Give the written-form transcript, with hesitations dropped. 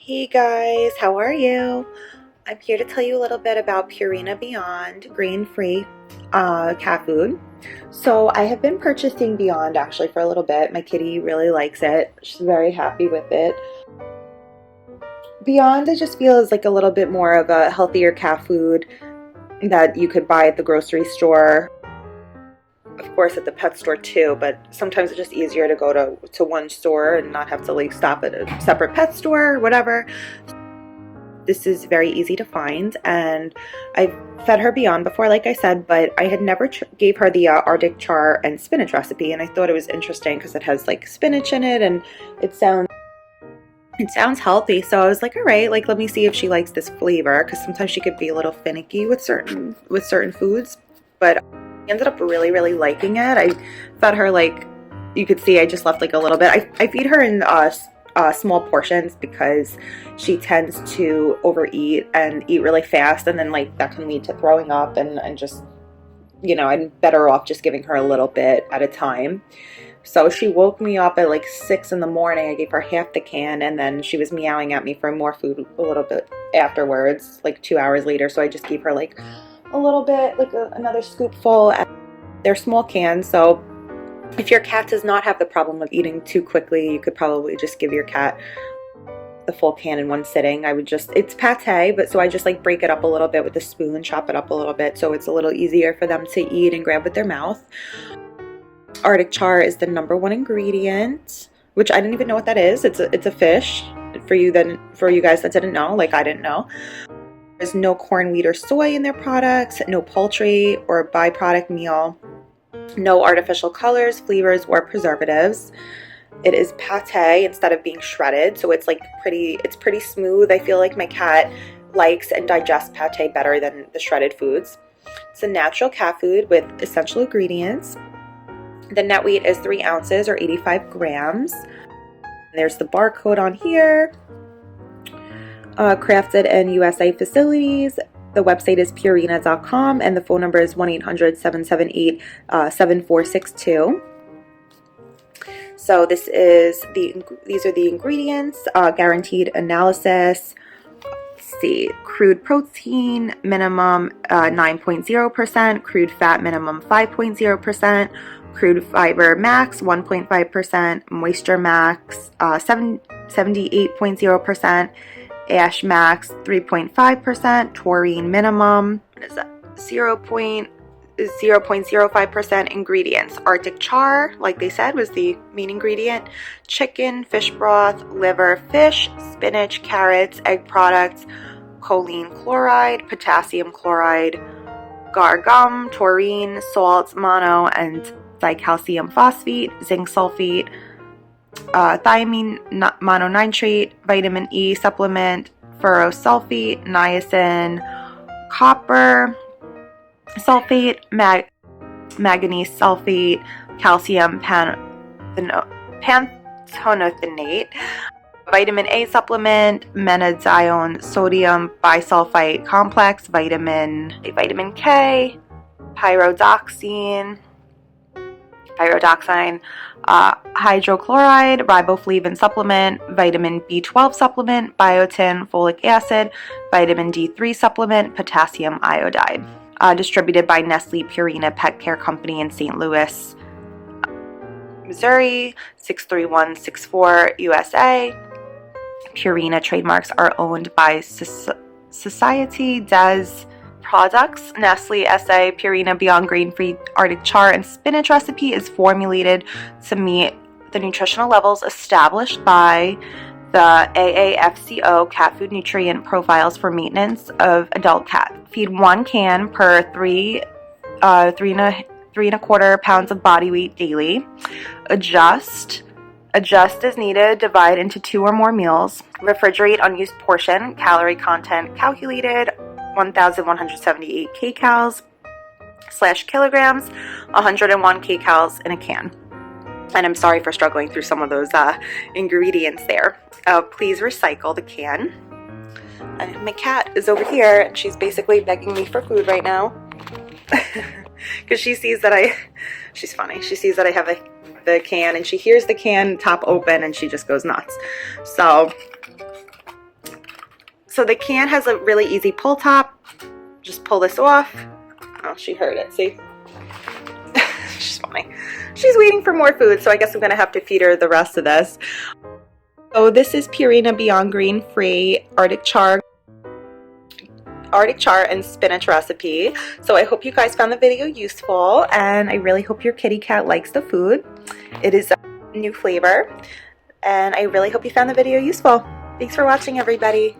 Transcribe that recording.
Hey guys, how are you? I'm here to tell you a little bit about Purina Beyond grain-free cat food. So I have been purchasing Beyond actually for a little bit. My kitty really likes it. She's very happy with it. Beyond, I just feel is like a little bit more of a healthier cat food that you could buy at the grocery store. Of course at the pet store too, but sometimes it's just easier to go to one store and not have to like stop at a separate pet store or whatever. This is very easy to find, and I've fed her Beyond before, like I said, but I had never gave her the Arctic Char and Spinach recipe, and I thought it was interesting because it has like spinach in it, and it sounds healthy. So I was like, all right, like let me see if she likes this flavor, because sometimes she could be a little finicky with certain foods, but I ended up really liking it. I fed her, like you could see, I just left like a little bit. I feed her in small portions because she tends to overeat and eat really fast, and then like that can lead to throwing up, and just, you know, I'm better off just giving her a little bit at a time. So she woke me up at like 6 in the morning. I gave her half the can, and then she was meowing at me for more food a little bit afterwards, like 2 hours later. So I just gave her like a little bit, like another scoopful. They're small cans, so if your cat does not have the problem of eating too quickly, you could probably just give your cat the full can in one sitting. It's pate, but so I just like break it up a little bit with a spoon, chop it up a little bit so it's a little easier for them to eat and grab with their mouth. Arctic Char is the #1 ingredient, which I didn't even know what that is. It's a fish for you guys that didn't know, like I didn't know. There's no corn, wheat, or soy in their products, no poultry or byproduct meal, no artificial colors, flavors, or preservatives. It is pate instead of being shredded, so it's pretty smooth. I feel like my cat likes and digests pate better than the shredded foods. It's a natural cat food with essential ingredients. The net weight is 3 ounces or 85 grams. There's the barcode on here. Crafted in USA facilities. The website is purina.com, and the phone number is 1-800-778-7462. So these are the ingredients. Guaranteed analysis. Let's see, crude protein minimum 9.0%, crude fat minimum 5.0%, crude fiber max 1.5%, moisture max 78.0%. Ash max 3.5%, taurine minimum 0.05%. Ingredients: Arctic Char, like they said, was the main ingredient. Chicken, fish broth, liver, fish, spinach, carrots, egg products, choline chloride, potassium chloride, gar gum, taurine, salts, mono and dicalcium phosphate, zinc sulfate, thiamine mononitrate, vitamin E supplement, furosulfate, niacin, copper sulfate, manganese sulfate, calcium pantothenate, vitamin A supplement, menadione, sodium bisulfite complex, vitamin K, pyridoxine, hydrochloride, riboflavin supplement, vitamin B12 supplement, biotin, folic acid, vitamin D3 supplement, potassium iodide. Distributed by Nestle Purina Pet Care Company in St. Louis, Missouri, 63164 USA. Purina trademarks are owned by Society des Products. Nestle SA Purina Beyond Grain-Free Arctic Char and Spinach recipe is formulated to meet the nutritional levels established by the AAFCO cat food nutrient profiles for maintenance of adult cat. Feed 1 can per 3.25 pounds of body weight daily. Adjust as needed. Divide into 2 or more meals. Refrigerate unused portion. Calorie content calculated: 1,178 kcals/kilograms, 101 kcals in a can. And I'm sorry for struggling through some of those ingredients there. Please recycle the can. And my cat is over here, and she's basically begging me for food right now. Because she sees that she's funny. She sees that I have the can, and she hears the can top open, and she just goes nuts. So So the can has a really easy pull top. Just pull this off. Oh, she heard it, see? She's funny. She's waiting for more food, so I guess I'm gonna have to feed her the rest of this. So this is Purina Beyond Green Free Arctic Char and Spinach recipe. So I hope you guys found the video useful, and I really hope your kitty cat likes the food. It is a new flavor, and I really hope you found the video useful. Thanks for watching, everybody.